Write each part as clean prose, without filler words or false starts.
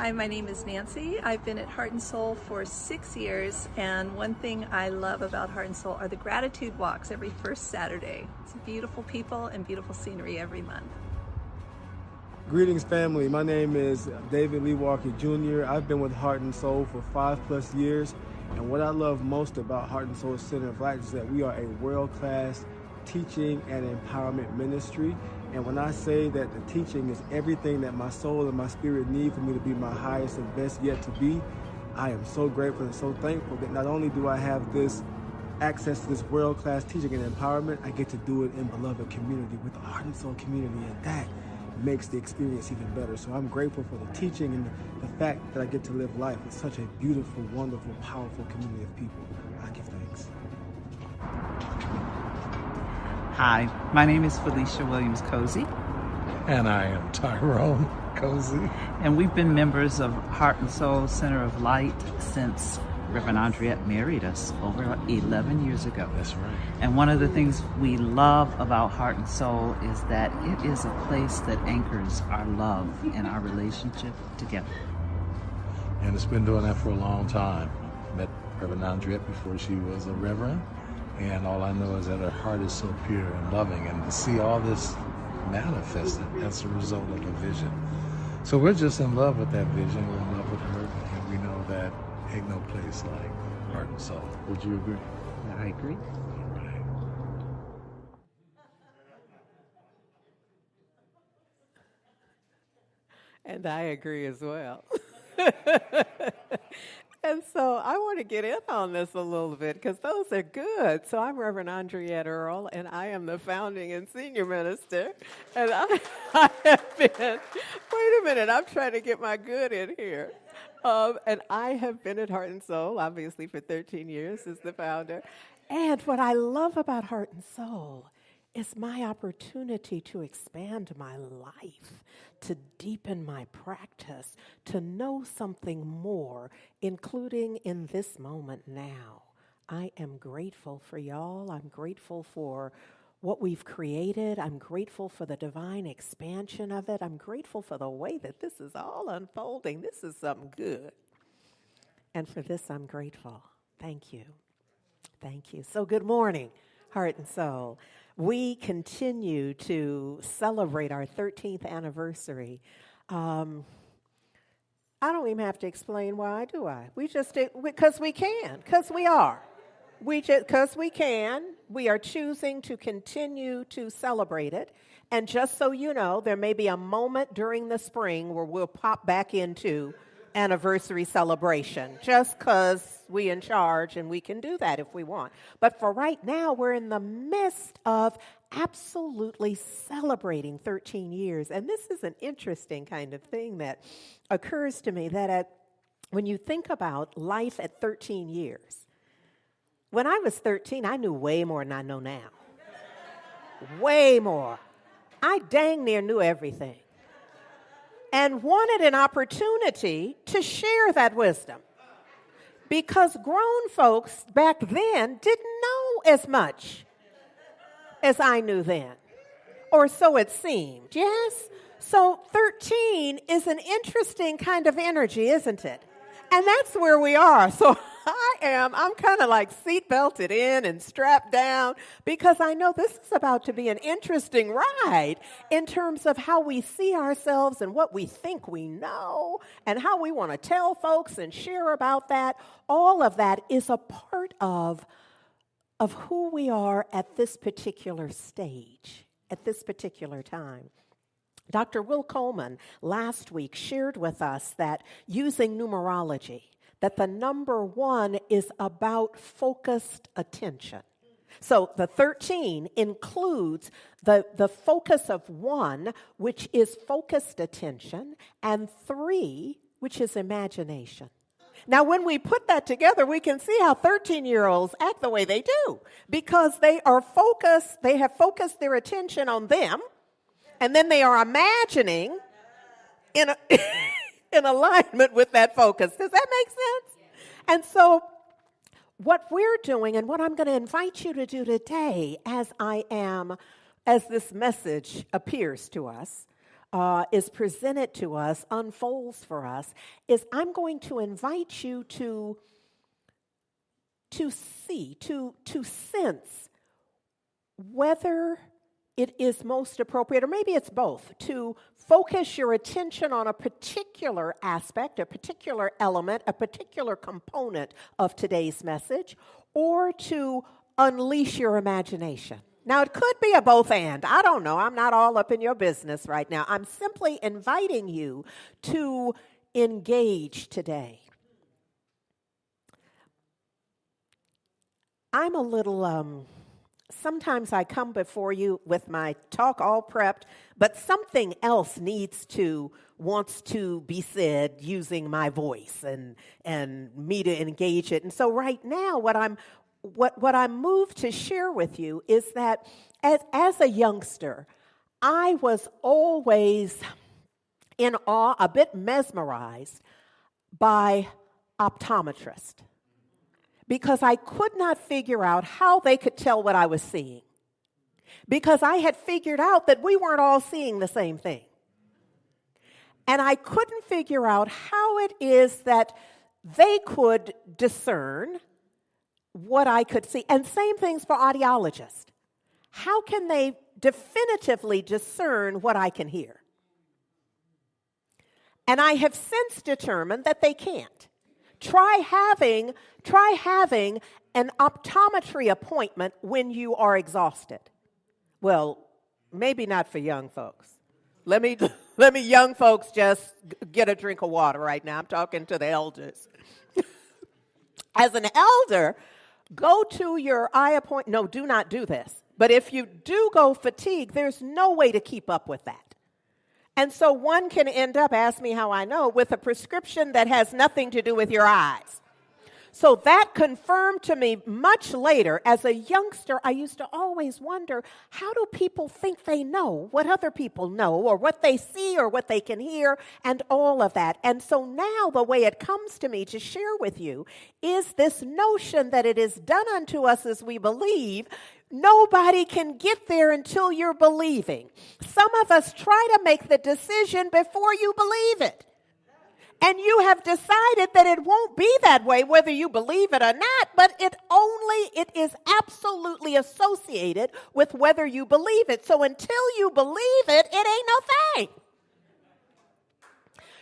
Hi, my name is Nancy. I've been at Heart and Soul for 6 years, and one thing I love about Heart and Soul are the gratitude walks every first Saturday. It's beautiful people and beautiful scenery every month. Greetings, family. My name is David Lee Walker Jr. I've been with Heart and Soul for 5+ years, and what I love most about Heart and Soul Center of Light is that we are a world-class teaching and empowerment ministry. And when I say that the teaching is everything that my soul and my spirit need for me to be my highest and best yet to be, I am so grateful and so thankful that not only do I have this access to this world-class teaching and empowerment, I get to do it in beloved community with the Heart and Soul community, and that makes the experience even better. So I'm grateful for the teaching and the fact that I get to live life with such a beautiful, wonderful, powerful community of people. I give thanks. Hi, my name is Felicia Williams Cozy. And I am Tyrone Cozy. And we've been members of Heart and Soul Center of Light since Reverend Andriette married us over 11 years ago. That's right. And one of the things we love about Heart and Soul is that it is a place that anchors our love and our relationship together. And it's been doing that for a long time. Met Reverend Andriette before she was a reverend. And all I know is that her heart is so pure and loving, and to see all this manifested as a result of a vision. So we're just in love with that vision. We're in love with her, and we know that ain't no place like Heart and Soul. Would you agree? I agree. All right. And I agree as well. And so I want to get in on this a little bit because those are good. So I'm Reverend Andriette Earl, and I am the founding and senior minister. And I have been, wait a minute, I'm trying to get my good in here. And I have been at Heart and Soul, obviously, for 13 years as the founder. And what I love about Heart and Soul is my opportunity to expand my life, to deepen my practice, to know something more, including in this moment now. I am grateful for y'all. I'm grateful for what we've created. I'm grateful for the divine expansion of it. I'm grateful for the way that this is all unfolding. This is something good. And for this, I'm grateful. Thank you. Thank you. So good morning, Heart and Soul. We continue to celebrate our 13th anniversary. I don't even have to explain why, do I? We just, because we can, because we are. Because we can, we are choosing to continue to celebrate it. And just so you know, there may be a moment during the spring where we'll pop back into anniversary celebration, just because we in charge and we can do that if we want. But for right now, we're in the midst of absolutely celebrating 13 years. And this is an interesting kind of thing that occurs to me, that when you think about life at 13 years, when I was 13, I knew way more than I know now. Way more. I dang near knew everything. And wanted an opportunity to share that wisdom. Because grown folks back then didn't know as much as I knew then. Or so it seemed, yes? So 13 is an interesting kind of energy, isn't it? And that's where we are. So I'm kind of like seat belted in and strapped down because I know this is about to be an interesting ride in terms of how we see ourselves and what we think we know and how we want to tell folks and share about that. All of that is a part of who we are at this particular stage, at this particular time. Dr. Will Coleman last week shared with us that using numerology, that the number 1 is about focused attention. So the 13 includes the focus of 1, which is focused attention, and 3, which is imagination. Now, when we put that together, we can see how 13-year-olds act the way they do because they are focused, they have focused their attention on them, and then they are imagining in alignment with that focus. Does that make sense? And so what we're doing and what I'm going to invite you to do today as this message appears to us, is presented to us, unfolds for us, is I'm going to invite you to see, to sense whether it is most appropriate, or maybe it's both, to focus your attention on a particular aspect, a particular element, a particular component of today's message, or to unleash your imagination. Now, it could be a both and. I don't know. I'm not all up in your business right now. I'm simply inviting you to engage today. I'm a little, sometimes I come before you with my talk all prepped, but something else wants to be said using my voice and me to engage it. And so right now, what I'm moved to share with you is that as a youngster, I was always in awe, a bit mesmerized by optometrists, because I could not figure out how they could tell what I was seeing, because I had figured out that we weren't all seeing the same thing. And I couldn't figure out how it is that they could discern what I could see. And same things for audiologists. How can they definitively discern what I can hear? And I have since determined that they can't. Try having an optometry appointment when you are exhausted. Well, maybe not for young folks. Let me young folks just get a drink of water right now. I'm talking to the elders. As an elder, go to your eye appointment. No, do not do this. But if you do go fatigued, there's no way to keep up with that. And so one can end up, ask me how I know, with a prescription that has nothing to do with your eyes. So that confirmed to me much later. As a youngster, I used to always wonder, how do people think they know what other people know, or what they see, or what they can hear, and all of that? And so now the way it comes to me to share with you is this notion that it is done unto us as we believe. Nobody can get there until you're believing. Some of us try to make the decision before you believe it. And you have decided that it won't be that way, whether you believe it or not, but it is absolutely associated with whether you believe it. So until you believe it, it ain't no thing.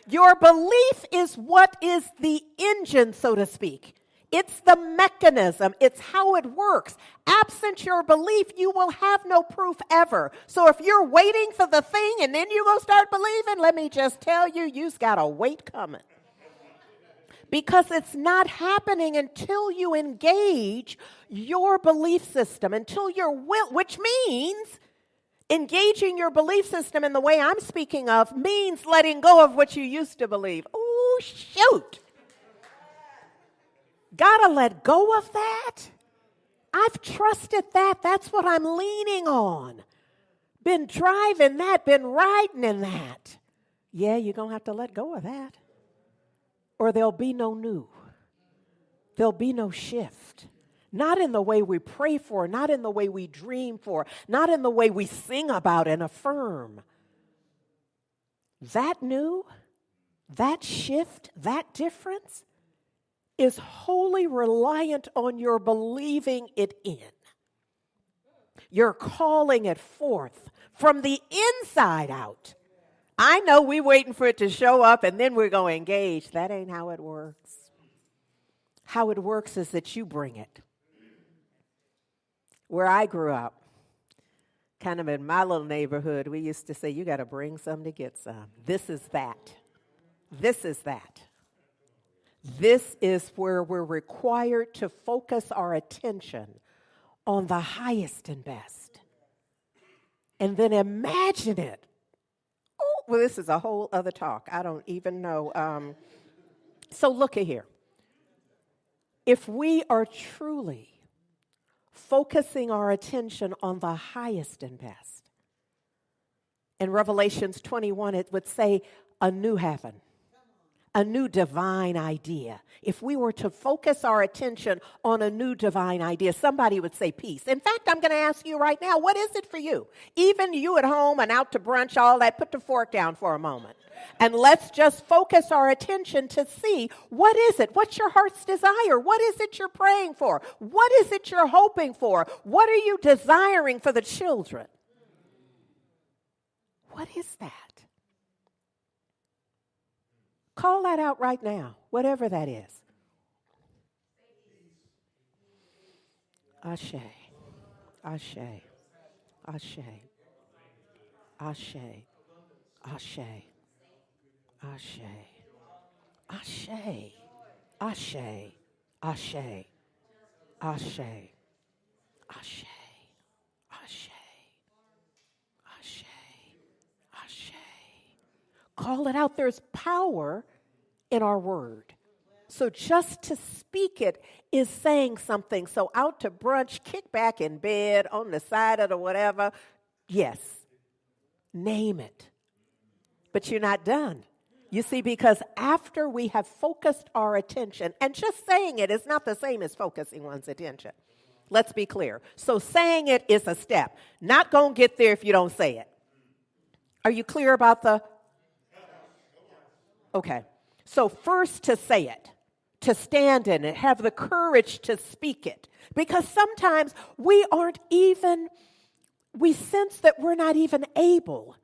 Your belief is what is the engine, so to speak. It's the mechanism. It's how it works. Absent your belief, you will have no proof ever. So if you're waiting for the thing and then you're going to start believing, let me just tell you, you've got a wait coming. Because it's not happening until you engage your belief system, until your will, which means engaging your belief system in the way I'm speaking of means letting go of what you used to believe. Oh, shoot. Gotta let go of that. I've trusted that. That's what I'm leaning on. Been driving that, been riding in that. Yeah, you're going to have to let go of that. Or there'll be no new. There'll be no shift. Not in the way we pray for, not in the way we dream for, not in the way we sing about and affirm. That new, that shift, that difference is wholly reliant on your believing it in. You're calling it forth from the inside out. I know we're waiting for it to show up and then we're going to engage. That ain't how it works. How it works is that you bring it. Where I grew up, kind of in my little neighborhood, we used to say, you got to bring some to get some. This is that. This is that. This is where we're required to focus our attention on the highest and best. And then imagine it. Oh, well, this is a whole other talk. I don't even know. So look at here. If we are truly focusing our attention on the highest and best, in Revelations 21, it would say a new heaven a new divine idea. If we were to focus our attention on a new divine idea, somebody would say peace. In fact, I'm going to ask you right now, what is it for you? Even you at home and out to brunch, all that, put the fork down for a moment. And let's just focus our attention to see, what is it? What's your heart's desire? What is it you're praying for? What is it you're hoping for? What are you desiring for the children? What is that? Call that out right now, whatever that is. Ashe, Ashe, Ashe, Ashe, Ashe, Ashe, Ashe, Ashe, Ashe, Ashe, Ashe, Ashe, Ashe, Ashe. Call it out. There's power in our word. So just to speak it is saying something. So out to brunch, kick back in bed, on the side of the whatever. Yes, name it. But you're not done. You see, because after we have focused our attention, and just saying it is not the same as focusing one's attention. Let's be clear. So saying it is a step. Not going to get there if you don't say it. Are you clear about the... Okay. So first to say it, to stand in it, have the courage to speak it. Because sometimes we sense that we're not even able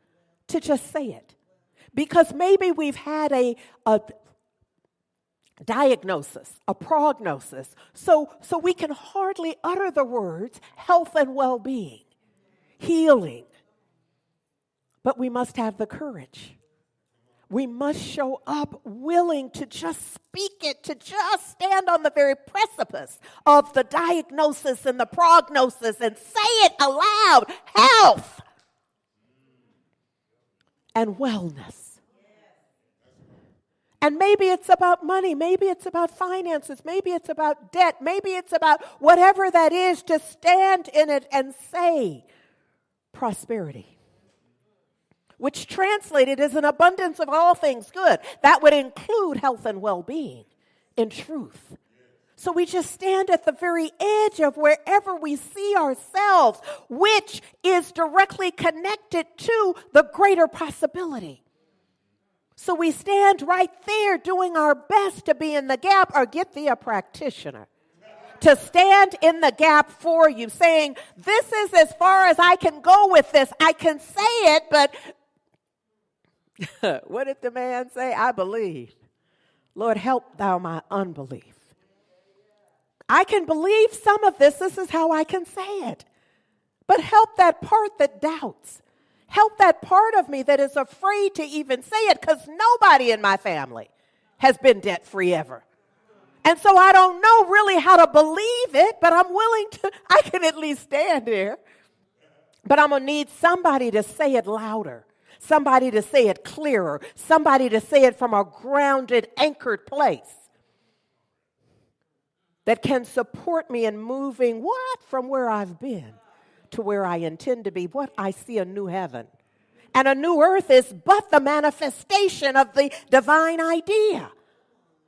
to just say it. Because maybe we've had a diagnosis, a prognosis, so we can hardly utter the words health and well-being, healing. But we must have the courage. We must show up willing to just speak it, to just stand on the very precipice of the diagnosis and the prognosis and say it aloud. Health and wellness. And maybe it's about money. Maybe it's about finances. Maybe it's about debt. Maybe it's about whatever that is, to stand in it and say prosperity, which translated is an abundance of all things good. That would include health and well-being in truth. So we just stand at the very edge of wherever we see ourselves, which is directly connected to the greater possibility. So we stand right there doing our best to be in the gap, or get thee a practitioner to stand in the gap for you, saying, this is as far as I can go with this. I can say it, but what did the man say? I believe. Lord, help thou my unbelief. I can believe some of this. This is how I can say it. But help that part that doubts. Help that part of me that is afraid to even say it, because nobody in my family has been debt-free ever. And so I don't know really how to believe it, but I'm willing to, I can at least stand there. But I'm going to need somebody to say it louder, somebody to say it clearer, somebody to say it from a grounded, anchored place that can support me in moving from where I've been to where I intend to be. I see a new heaven. And a new earth is but the manifestation of the divine idea.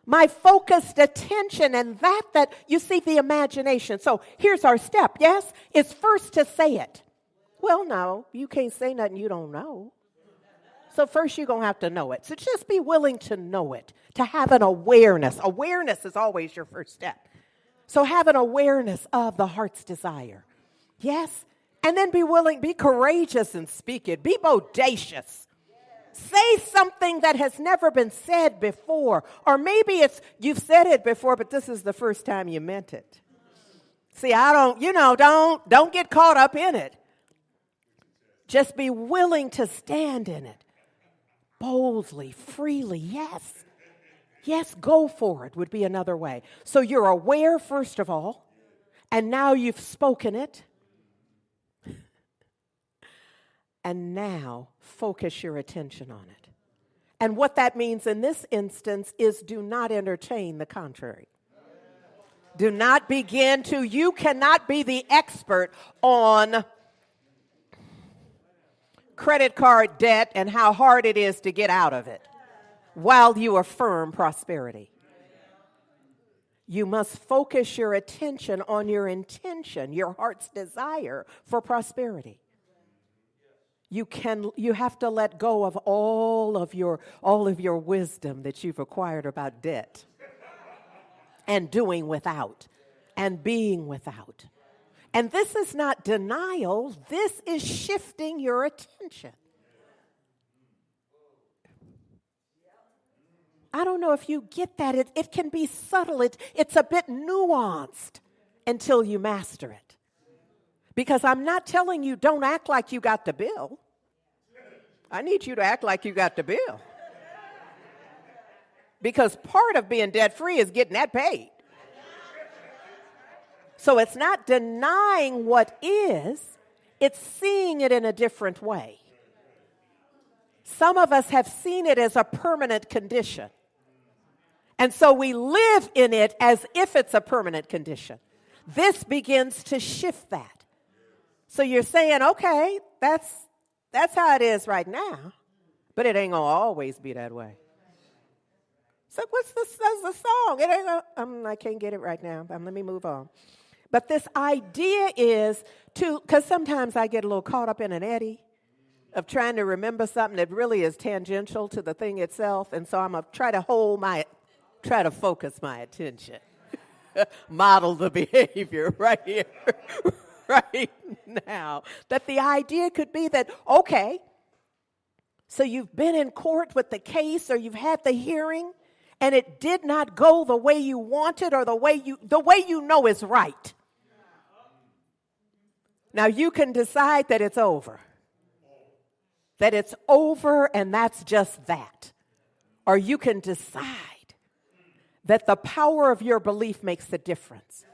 My focused attention and that you see, the imagination. So here's our step, yes? It's first to say it. Well, no, you can't say nothing you don't know. So first you're going to have to know it. So just be willing to know it, to have an awareness. Awareness is always your first step. So have an awareness of the heart's desire. Yes? And then be courageous and speak it. Be bodacious. Say something that has never been said before. Or maybe you've said it before, but this is the first time you meant it. See, don't get caught up in it. Just be willing to stand in it. Boldly, freely, yes. Yes, go for it would be another way. So you're aware, first of all, and now you've spoken it. And now focus your attention on it. And what that means in this instance is do not entertain the contrary. Do not you cannot be the expert on credit card debt and how hard it is to get out of it. while you affirm prosperity. You must focus your attention on your intention, your heart's desire for prosperity. You have to let go of all of your wisdom that you've acquired about debt and doing without and being without. And this is not denial, this is shifting your attention. I don't know if you get that. It can be subtle. It's a bit nuanced until you master it. Because I'm not telling you don't act like you got the bill. I need you to act like you got the bill. Because part of being debt-free is getting that paid. So it's not denying what is, it's seeing it in a different way. Some of us have seen it as a permanent condition. And so we live in it as if it's a permanent condition. This begins to shift that. So you're saying, okay, that's how it is right now, but it ain't going to always be that way. So what's the song? It ain't I can't get it right now. Let me move on. But this idea is because sometimes I get a little caught up in an eddy of trying to remember something that really is tangential to the thing itself. And so I'm going to try to focus my attention, model the behavior right here, right now. That the idea could be that, okay, so you've been in court with the case or you've had the hearing and it did not go the way you wanted or the way you know is right. Now you can decide that it's over. That it's over and that's just that. Or you can decide that the power of your belief makes a difference.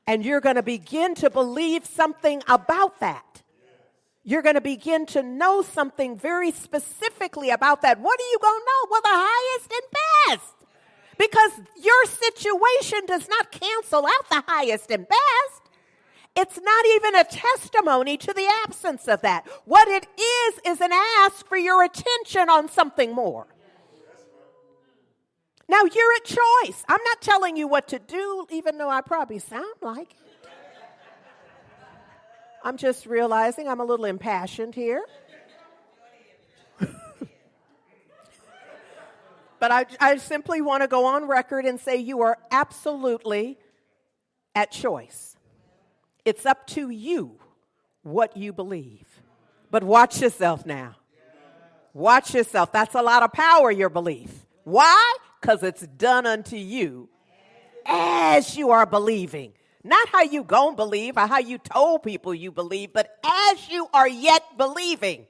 And you're going to begin to believe something about that. You're going to begin to know something very specifically about that. What are you going to know? Well, the highest and best. Because your situation does not cancel out the highest and best. It's not even a testimony to the absence of that. What it is an ask for your attention on something more. Now, you're at choice. I'm not telling you what to do, even though I probably sound like it. I'm just realizing I'm a little impassioned here. But I simply want to go on record and say you are absolutely at choice. It's up to you what you believe. But watch yourself now. Watch yourself. That's a lot of power, your belief. Why? Because it's done unto you as you are believing. Not how you gon' believe or how you told people you believe, but as you are yet believing.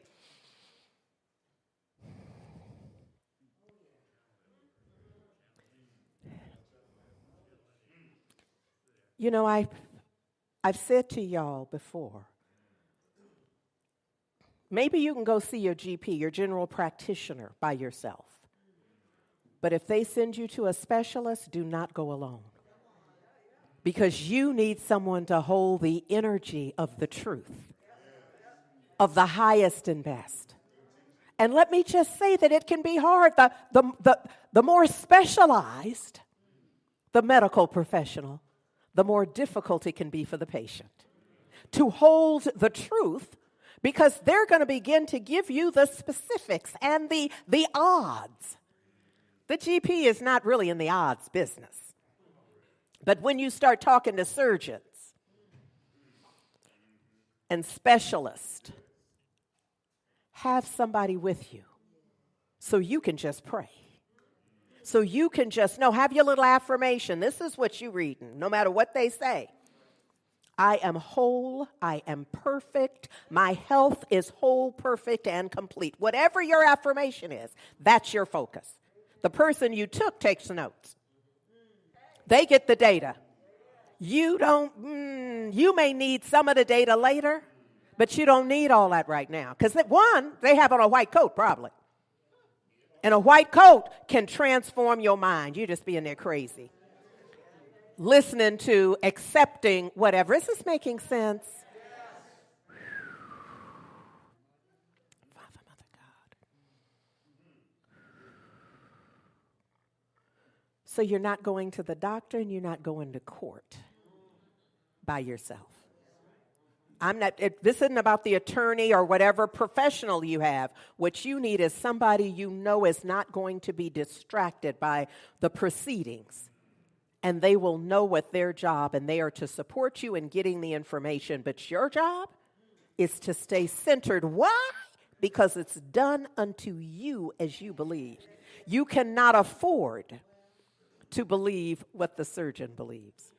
You know, I've said to y'all before, maybe you can go see your GP, your general practitioner, by yourself. But if they send you to a specialist, do not go alone. Because you need someone to hold the energy of the truth, of the highest and best. And let me just say that it can be hard. The more specialized the medical professional, the more difficult it can be for the patient to hold the truth, because they're going to begin to give you the specifics and the odds. The GP is not really in the odds business. But when you start talking to surgeons and specialists, have somebody with you so you can just pray. So you can just know, have your little affirmation. This is what you're reading, no matter what they say. I am whole, I am perfect, my health is whole, perfect, and complete. Whatever your affirmation is, that's your focus. The person you took takes notes. They get the data. You don't, you may need some of the data later, but you don't need all that right now. Because one, they have on a white coat probably. And a white coat can transform your mind. You're just being there crazy. Listening to, accepting, whatever. Is this making sense? Father, Mother, God. So you're not going to the doctor and you're not going to court by yourself. This isn't about the attorney or whatever professional you have. What you need is somebody you know is not going to be distracted by the proceedings. And they will know what their job, and they are to support you in getting the information. But your job is to stay centered. Why? Because it's done unto you as you believe. You cannot afford to believe what the surgeon believes,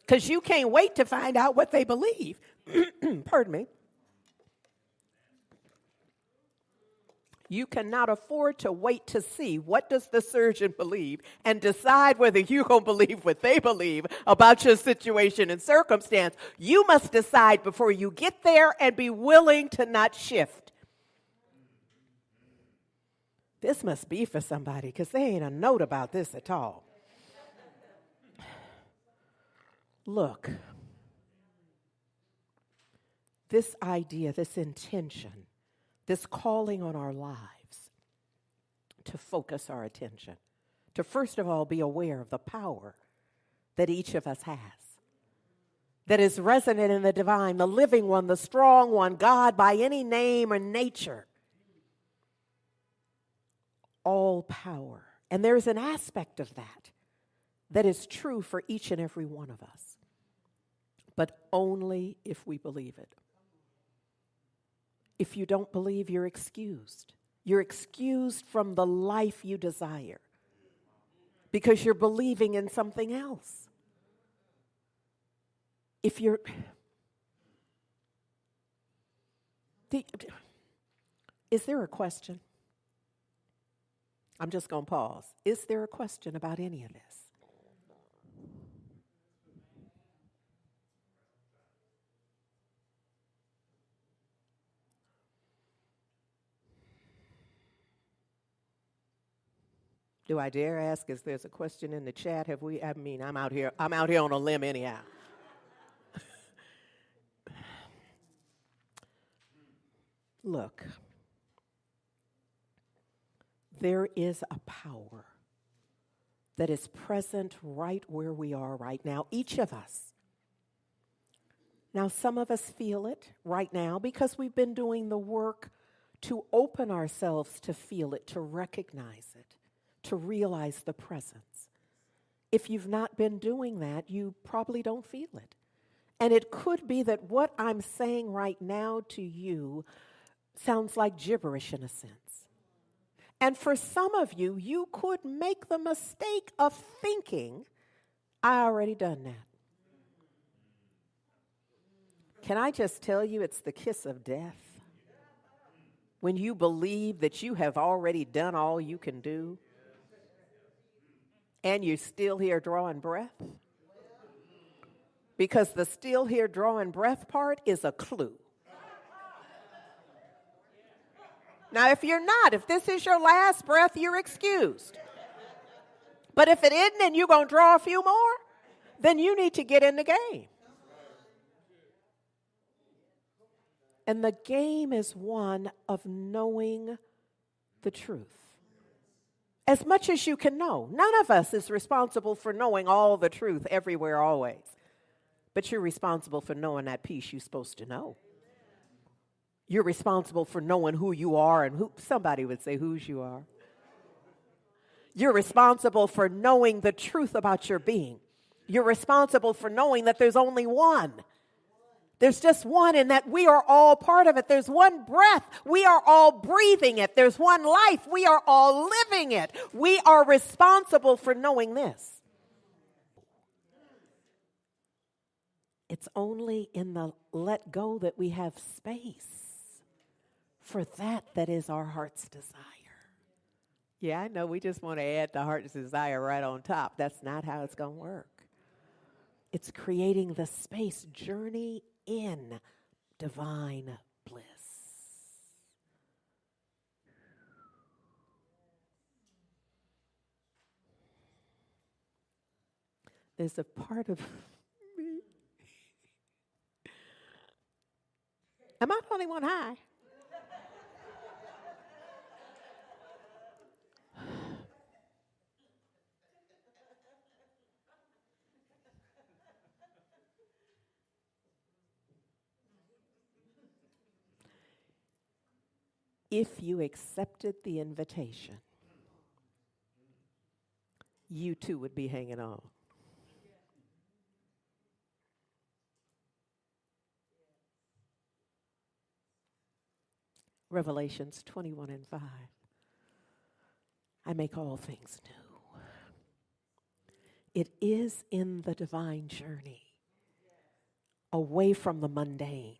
because you can't wait to find out what they believe. Pardon me. You cannot afford to wait to see what does the surgeon believe and decide whether you're going to believe what they believe about your situation and circumstance. You must decide before you get there and be willing to not shift. This must be for somebody, because there ain't a note about this at all. Look, this idea, this intention, this calling on our lives to focus our attention, to first of all be aware of the power that each of us has, that is resonant in the divine, the living one, the strong one, God by any name or nature. All power. And there's an aspect of that that is true for each and every one of us, but only if we believe it. If you don't believe, you're excused. You're excused from the life you desire because you're believing in something else. Is there a question? I'm just going to pause. Is there a question about any of this? Do I dare ask if there's a question in the chat? I'm out here on a limb anyhow. Look, there is a power that is present right where we are right now, each of us. Now, some of us feel it right now because we've been doing the work to open ourselves to feel it, to recognize it, to realize the presence. If you've not been doing that, you probably don't feel it. And it could be that what I'm saying right now to you sounds like gibberish in a sense. And for some of you, you could make the mistake of thinking, I already done that. Can I just tell you, it's the kiss of death? When you believe that you have already done all you can do, and you're still here drawing breath? Because the still here drawing breath part is a clue. Now, if you're not, if this is your last breath, you're excused. But if it isn't and you're going to draw a few more, then you need to get in the game. And the game is one of knowing the truth. As much as you can know. None of us is responsible for knowing all the truth everywhere, always. But you're responsible for knowing that piece you're supposed to know. You're responsible for knowing who you are and who, somebody would say, whose you are. You're responsible for knowing the truth about your being. You're responsible for knowing that there's only one. There's just one, and that we are all part of it. There's one breath. We are all breathing it. There's one life. We are all living it. We are responsible for knowing this. It's only in the let go that we have space for that is our heart's desire. Yeah, I know we just want to add the heart's desire right on top. That's not how it's going to work. It's creating the space, journey in divine bliss. There's a part of me. Am I the only one high? if you accepted the invitation, you too would be hanging on. Revelations 21:5. I make all things new. It is in the divine journey, away from the mundane,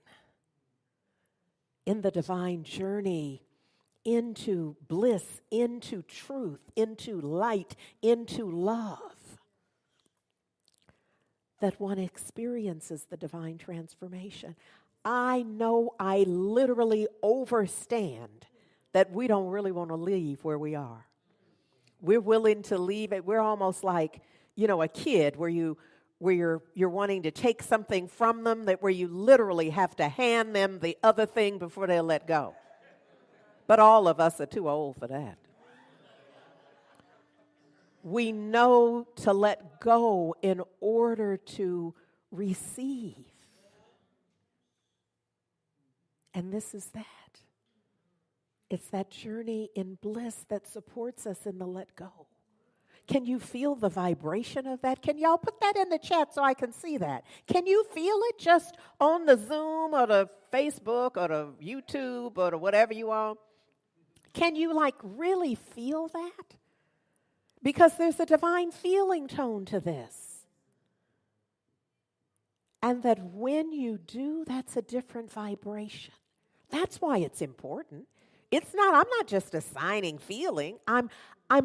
in the divine journey into bliss, into truth, into light, into love, that one experiences the divine transformation. I know I literally overstand that we don't really want to leave where we are. We're willing to leave it. We're almost like, a kid where you're wanting to take something from them, that where you literally have to hand them the other thing before they'll let go. But all of us are too old for that. We know to let go in order to receive. And this is that. It's that journey in bliss that supports us in the let go. Can you feel the vibration of that? Can y'all put that in the chat so I can see that? Can you feel it just on the Zoom or the Facebook or the YouTube or the whatever you are? Can you really feel that? Because there's a divine feeling tone to this. And that when you do, that's a different vibration. That's why it's important. I'm not just assigning feeling. I'm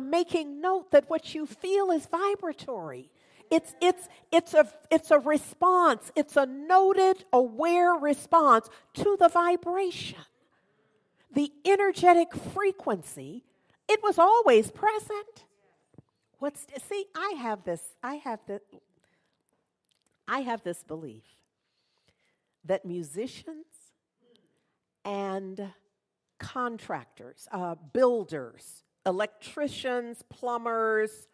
making note that what you feel is vibratory. It's a response. It's a noted, aware response to the vibration. The energetic frequency, it was always present. I have this belief that musicians and contractors, builders, electricians, plumbers,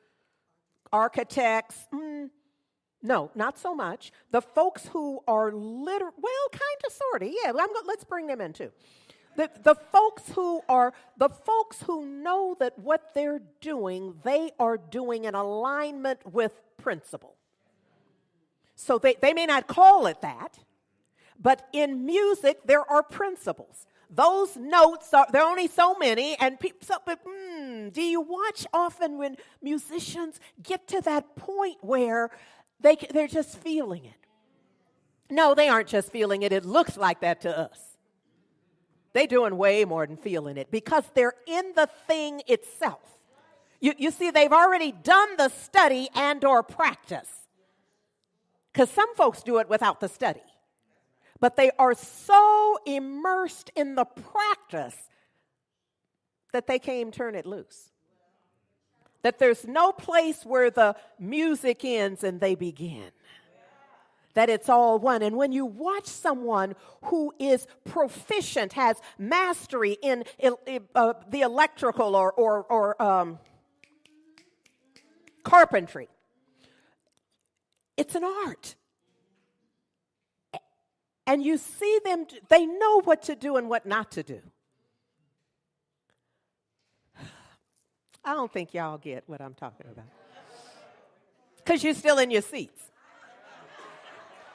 architects, no, not so much. The folks who are kind of, sort of, yeah, let's bring them in too. The folks who know that what they're doing, they are doing in alignment with principle. So they may not call it that, but in music, there are principles. Those notes, there are only so many, and do you watch often when musicians get to that point where they're just feeling it? No, they aren't just feeling it. It looks like that to us. They're doing way more than feeling it because they're in the thing itself. You see, they've already done the study and or practice. Because some folks do it without the study. But they are so immersed in the practice that they can't even turn it loose. That there's no place where the music ends and they begin. That it's all one. And when you watch someone who is proficient, has mastery in the electrical or carpentry, it's an art. And you see them, they know what to do and what not to do. I don't think y'all get what I'm talking about. Because you're still in your seats.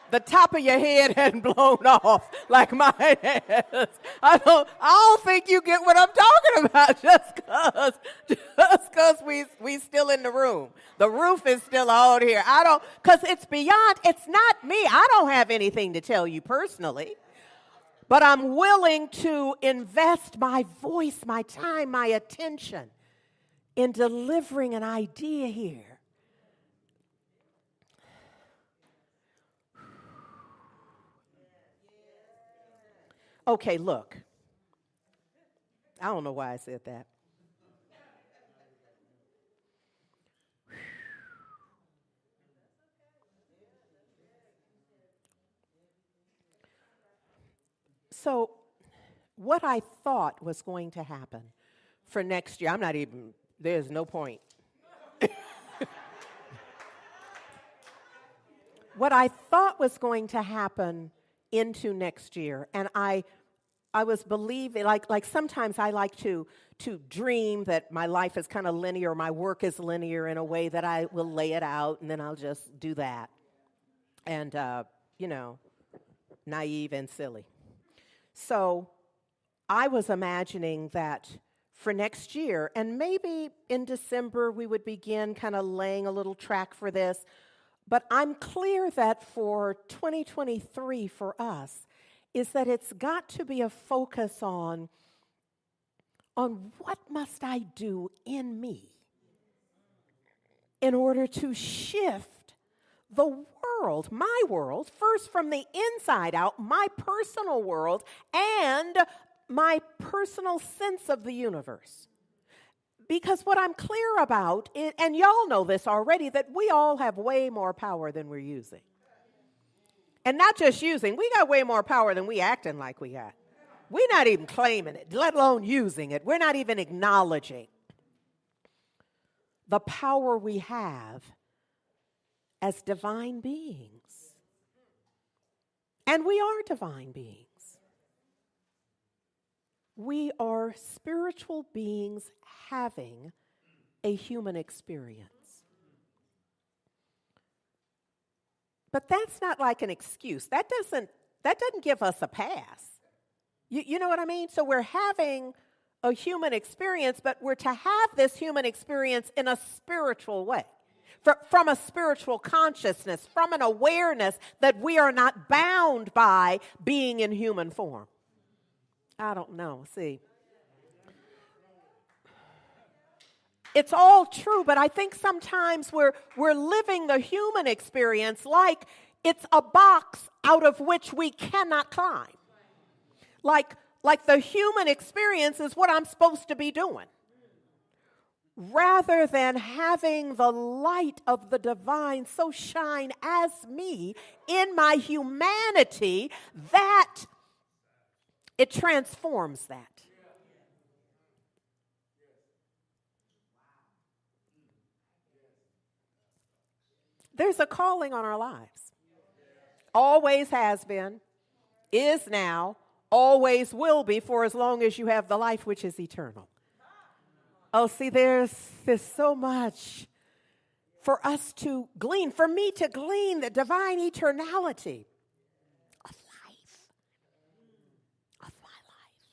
The top of your head hadn't blown off like mine has. I don't think you get what I'm talking about just because we still in the room. The roof is still out here. Because it's not me. I don't have anything to tell you personally. But I'm willing to invest my voice, my time, my attention in delivering an idea here. Okay, look. I don't know why I said that. So, what I thought was going to happen for next year, there's no point. What I thought was going to happen into next year, and I was believing, like sometimes I like to dream that my life is kind of linear, my work is linear in a way that I will lay it out and then I'll just do that. And, naive and silly. So I was imagining that for next year, and maybe in December we would begin kind of laying a little track for this, but I'm clear that for 2023 for us is that it's got to be a focus on what must I do in me in order to shift the world, my world, first from the inside out, my personal world, and my personal sense of the universe. Because what I'm clear about, and y'all know this already, that we all have way more power than we're using. And not just using, we got way more power than we acting like we got. We're not even claiming it, let alone using it. We're not even acknowledging the power we have as divine beings. And we are divine beings. We are spiritual beings having a human experience. But that's not like an excuse. That doesn't give us a pass. You know what I mean? So we're having a human experience, but we're to have this human experience in a spiritual way. From a spiritual consciousness, from an awareness that we are not bound by being in human form. I don't know, see. It's all true, but I think sometimes we're living the human experience like it's a box out of which we cannot climb. Like the human experience is what I'm supposed to be doing. Rather than having the light of the divine so shine as me in my humanity that it transforms that. There's a calling on our lives. Always has been, is now, always will be for as long as you have the life which is eternal. Oh, see, there's so much for us to glean, for me to glean the divine eternality of life, of my life.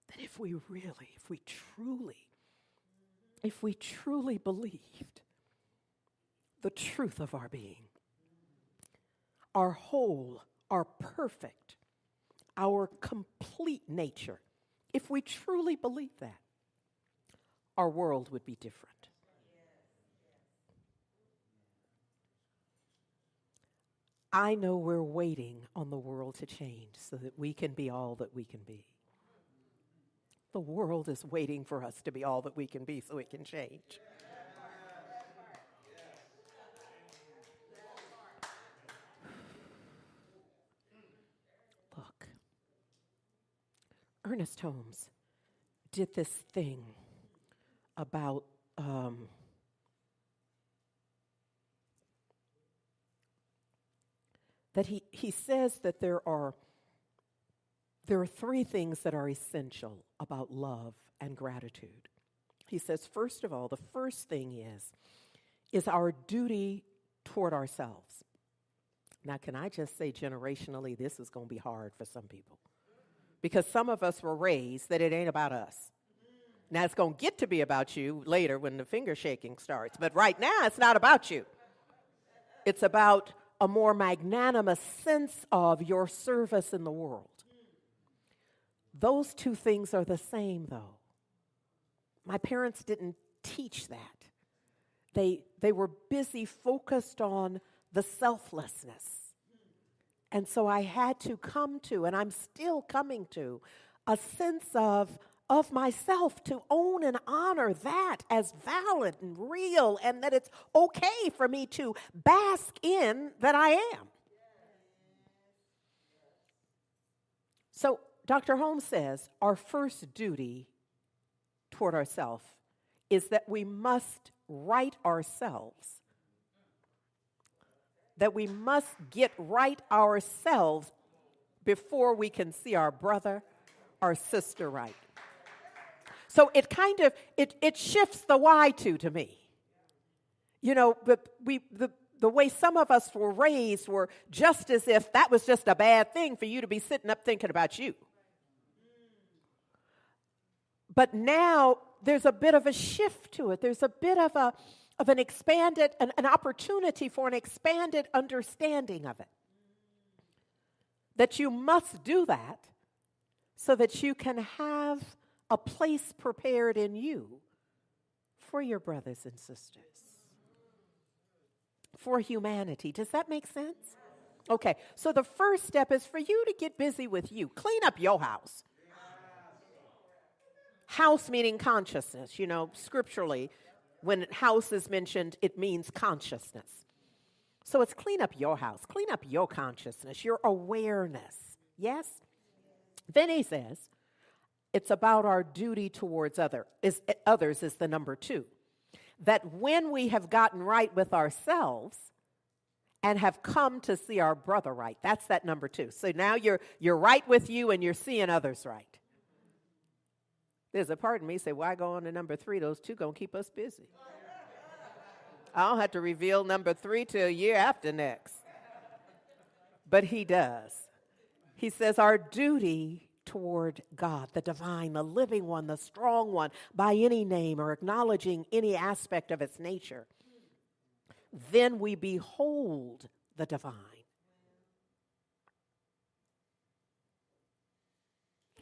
That if we truly believed the truth of our being, our whole, our perfect, our complete nature, if we truly believe that, our world would be different. I know we're waiting on the world to change so that we can be all that we can be. The world is waiting for us to be all that we can be so it can change. Look, Ernest Holmes did this thing about that he says that there are three things that are essential about love and gratitude. He says, first of all, the first thing is our duty toward ourselves. Now, can I just say generationally, this is going to be hard for some people. Because some of us were raised that it ain't about us. Now, it's going to get to be about you later when the finger shaking starts. But right now, it's not about you. It's about a more magnanimous sense of your service in the world. Those two things are the same, though. My parents didn't teach that. They were busy focused on the selflessness. And so I had to come to, and I'm still coming to, a sense of myself to own and honor that as valid and real, and that it's okay for me to bask in that I am. So Dr. Holmes says our first duty toward ourselves is that we must right ourselves. That we must get right ourselves before we can see our brother or sister right. So it kind of, it shifts the why to me. You know, but the way some of us were raised were just as if that was just a bad thing for you to be sitting up thinking about you. But now there's a bit of a shift to it. There's a bit of an expanded, an opportunity for an expanded understanding of it. That you must do that so that you can have a place prepared in you for your brothers and sisters. For humanity. Does that make sense? Okay, so the first step is for you to get busy with you. Clean up your house. House meaning consciousness. You know, scripturally, when house is mentioned, it means consciousness. So it's clean up your house. Clean up your consciousness, your awareness. Yes? Then he says, it's about our duty towards others is the number 2. That when we have gotten right with ourselves and have come to see our brother right, that's that number 2. So now you're right with you and you're seeing others right. There's a part of me say, why go on to number 3? Those 2 going to keep us busy. I don't have to reveal number 3 till a year after next. But he does. He says our duty toward God, the divine, the living one, the strong one, by any name or acknowledging any aspect of its nature, then we behold the divine.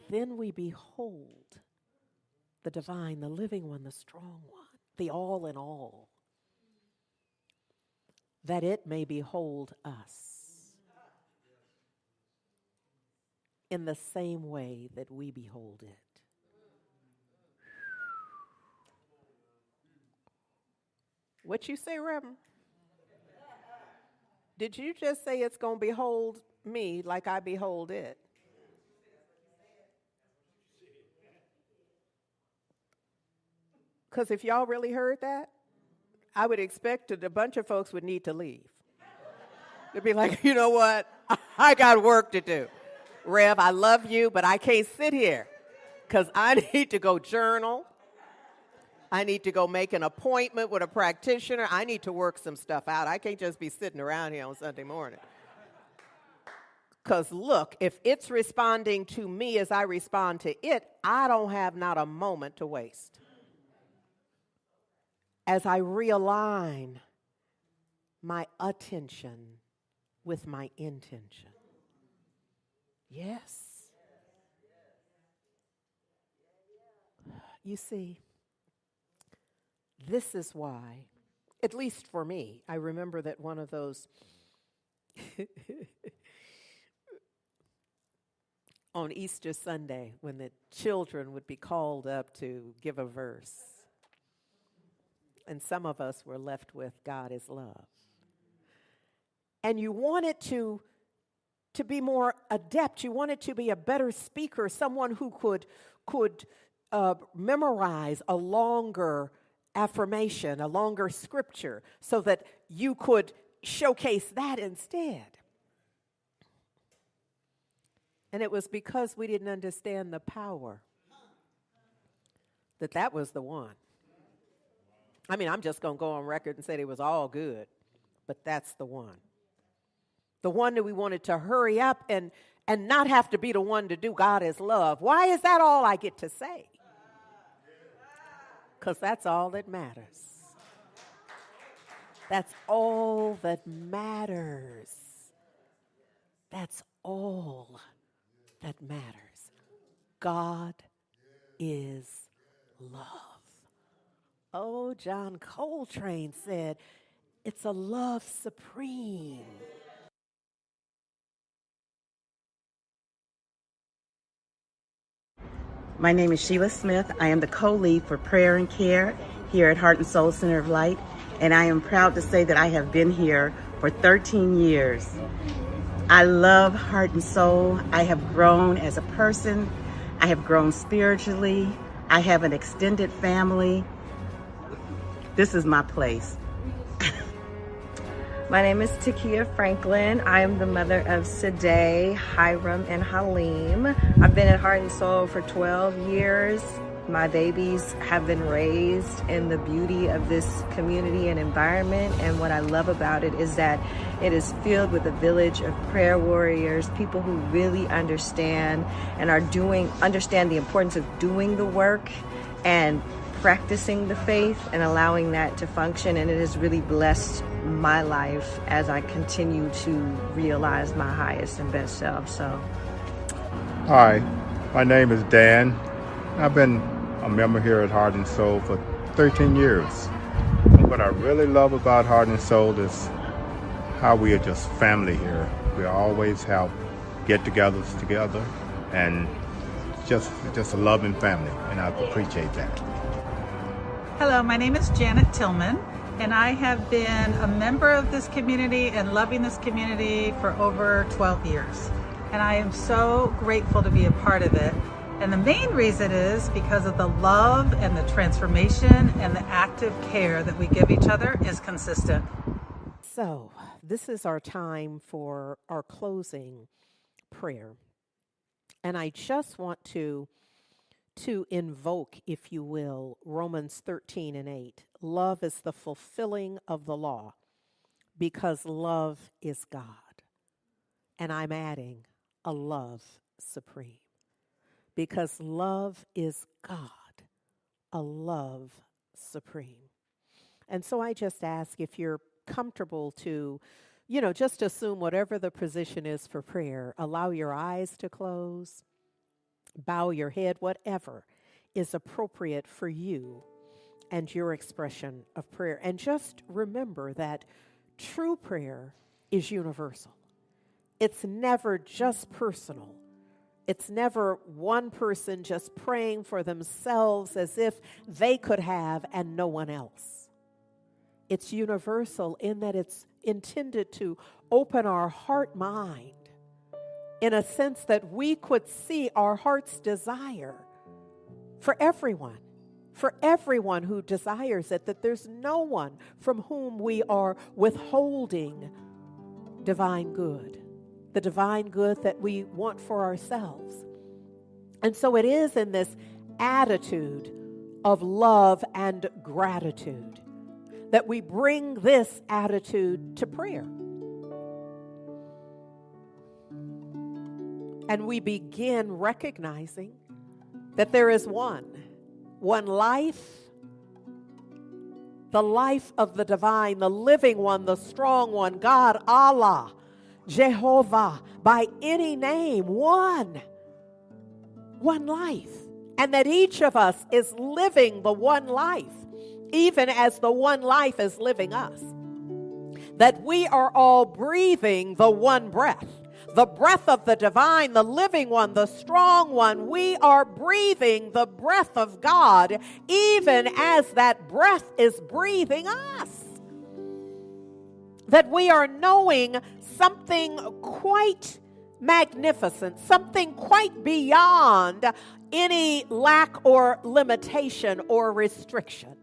Then we behold the divine, the living one, the strong one, the all in all, that it may behold us in the same way that we behold it. What you say, Reverend? Did you just say it's going to behold me like I behold it? Because if y'all really heard that, I would expect that a bunch of folks would need to leave. They'd be like, you know what? I got work to do. Rev, I love you, but I can't sit here because I need to go journal. I need to go make an appointment with a practitioner. I need to work some stuff out. I can't just be sitting around here on Sunday morning. Because look, if it's responding to me as I respond to it, I don't have not a moment to waste. As I realign my attention with my intention. Yes. You see, this is why, at least for me, I remember that one of those on Easter Sunday when the children would be called up to give a verse. And some of us were left with God is love. And you wanted to be more adept. You wanted to be a better speaker, someone who could memorize a longer affirmation, a longer scripture, so that you could showcase that instead. And it was because we didn't understand the power that was the one. I mean, I'm just going to go on record and say it was all good, but that's the one. The one that we wanted to hurry up and not have to be the one to do God is love. Why is that all I get to say? Because that's all that matters. That's all that matters. That's all that matters. God is love. Oh, John Coltrane said, it's a love supreme. My name is Sheila Smith. I am the co-lead for Prayer and Care here at Heart and Soul Center of Light, and I am proud to say that I have been here for 13 years. I love Heart and Soul. I have grown as a person. I have grown spiritually. I have an extended family. This is my place. My name is Takia Franklin. I am the mother of Sadeh, Hiram, and Halim. I've been at Heart and Soul for 12 years. My babies have been raised in the beauty of this community and environment, and what I love about it is that it is filled with a village of prayer warriors, people who really understand and understand the importance of doing the work and practicing the faith and allowing that to function. And it has really blessed my life as I continue to realize my highest and best self. So, hi, my name is Dan. I've been a member here at Heart and Soul for 13 years. And what I really love about Heart and Soul is how we are just family here. We always have get-togethers together, and just a loving family, and I appreciate that. Hello, my name is Janet Tillman, and I have been a member of this community and loving this community for over 12 years. And I am so grateful to be a part of it. And the main reason is because of the love and the transformation and the active care that we give each other is consistent. So, this is our time for our closing prayer. And I just want to invoke, if you will, Romans 13:8. Love is the fulfilling of the law because love is God. And I'm adding a love supreme because love is God, a love supreme. And so I just ask if you're comfortable to, just assume whatever the position is for prayer, allow your eyes to close, bow your head, whatever is appropriate for you and your expression of prayer. And just remember that true prayer is universal. It's never just personal. It's never one person just praying for themselves as if they could have and no one else. It's universal in that it's intended to open our heart mind in a sense that we could see our heart's desire for everyone who desires it, that there's no one from whom we are withholding divine good, the divine good that we want for ourselves. And so it is in this attitude of love and gratitude that we bring this attitude to prayer. And we begin recognizing that there is one life, the life of the divine, the living one, the strong one, God, Allah, Jehovah, by any name, one life. And that each of us is living the one life, even as the one life is living us. That we are all breathing the one breath. The breath of the divine, the living one, the strong one. We are breathing the breath of God, even as that breath is breathing us. That we are knowing something quite magnificent, something quite beyond any lack or limitation or restriction.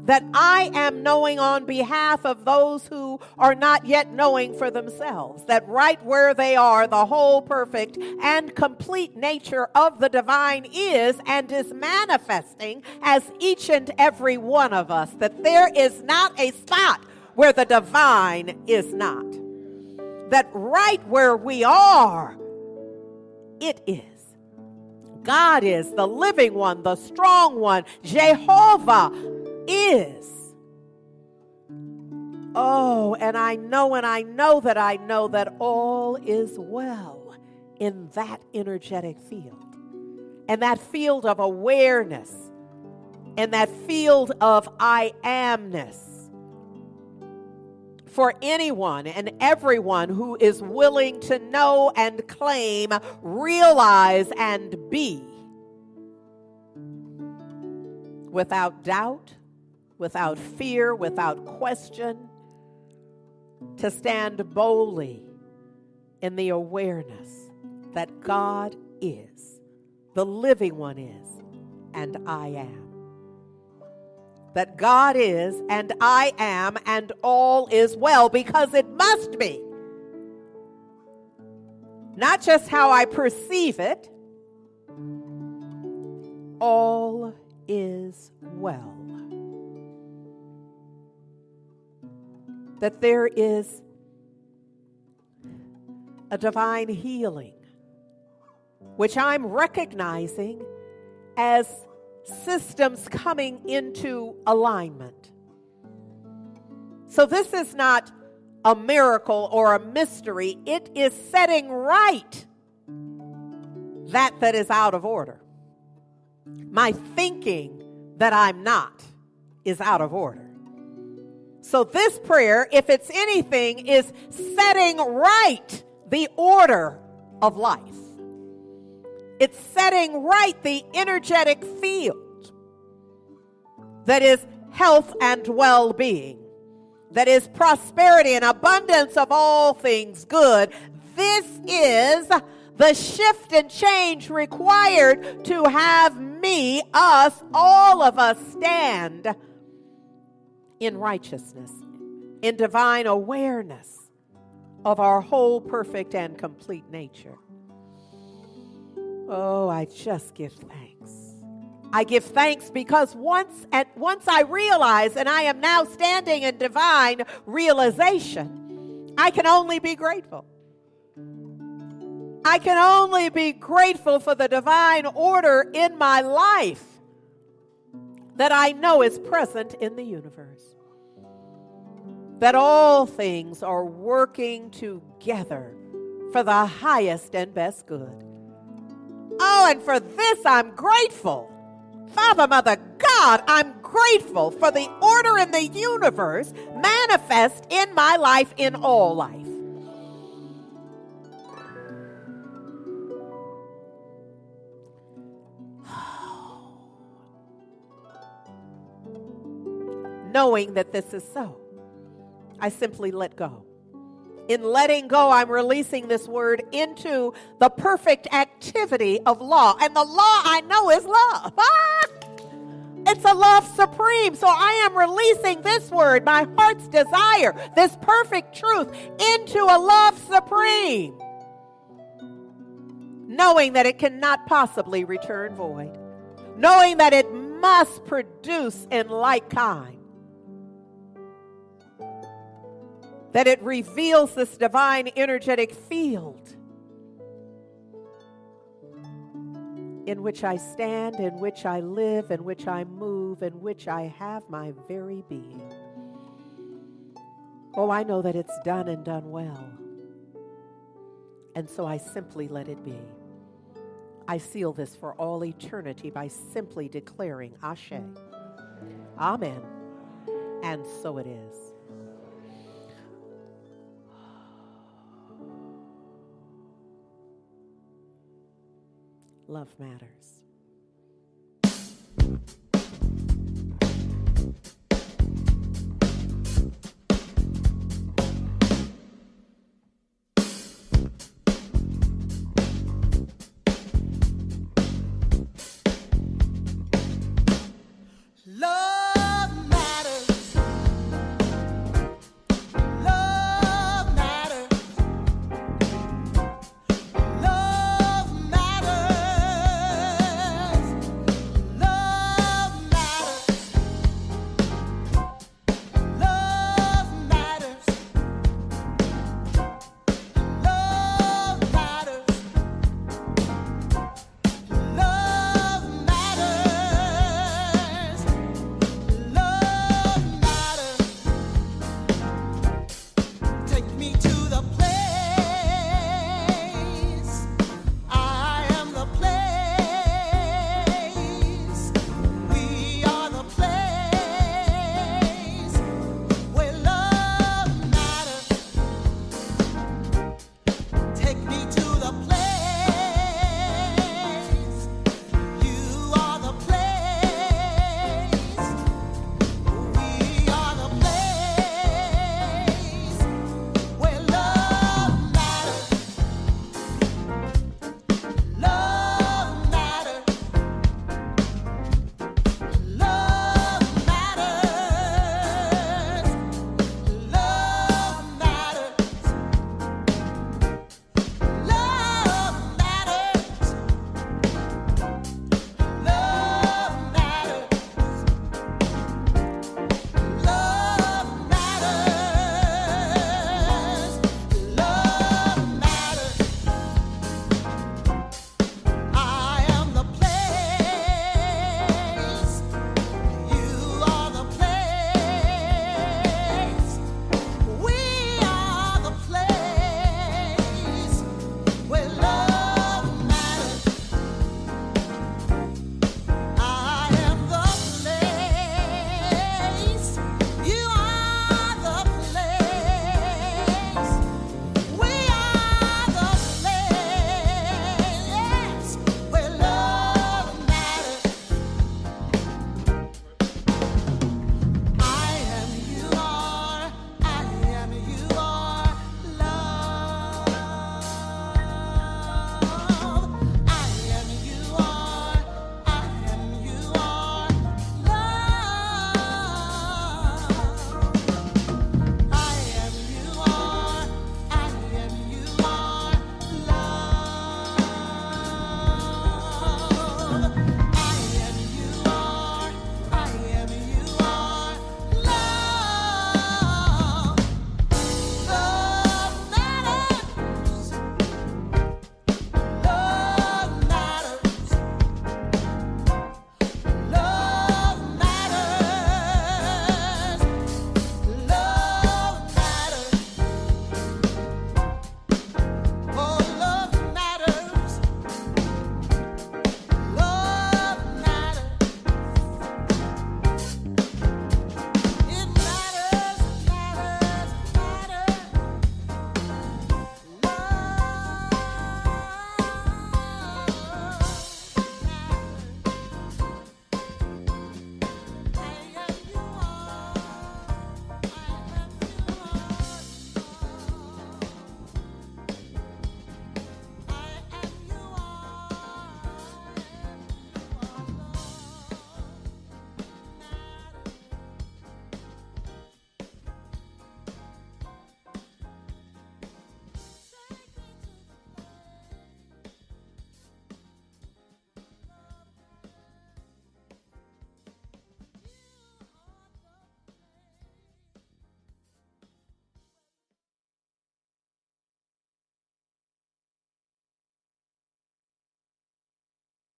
That I am knowing on behalf of those who are not yet knowing for themselves. That right where they are, the whole perfect and complete nature of the divine is and is manifesting as each and every one of us. That there is not a spot where the divine is not. That right where we are, it is. God is the living one, the strong one. Jehovah is. Oh, and I know that all is well in that energetic field. And that field of awareness. And that field of I amness. For anyone and everyone who is willing to know and claim, realize and be. Without doubt, without fear, without question, to stand boldly in the awareness that God is, the living one is, and I am. That God is and I am and all is well, because it must be. Not just how I perceive it. All is well. That there is a divine healing, which I'm recognizing as systems coming into alignment. So this is not a miracle or a mystery. It is setting right that is out of order. My thinking that I'm not is out of order. So this prayer, if it's anything, is setting right the order of life. It's setting right the energetic field that is health and well-being, that is prosperity and abundance of all things good. This is the shift and change required to have me, us, all of us stand in righteousness, in divine awareness of our whole, perfect, and complete nature. Oh, I just give thanks. I give thanks because once I realize, and I am now standing in divine realization, I can only be grateful. I can only be grateful for the divine order in my life that I know is present in the universe. That all things are working together for the highest and best good. Oh, and for this I'm grateful. Father, Mother, God, I'm grateful for the order in the universe manifest in my life, in all life. Knowing that this is so, I simply let go. In letting go, I'm releasing this word into the perfect activity of law. And the law I know is love. It's a love supreme. So I am releasing this word, my heart's desire, this perfect truth, into a love supreme. Knowing that it cannot possibly return void. Knowing that it must produce in like kind. That it reveals this divine energetic field in which I stand, in which I live, in which I move, in which I have my very being. Oh, I know that it's done and done well. And so I simply let it be. I seal this for all eternity by simply declaring Ashe. Amen. And so it is. Love matters.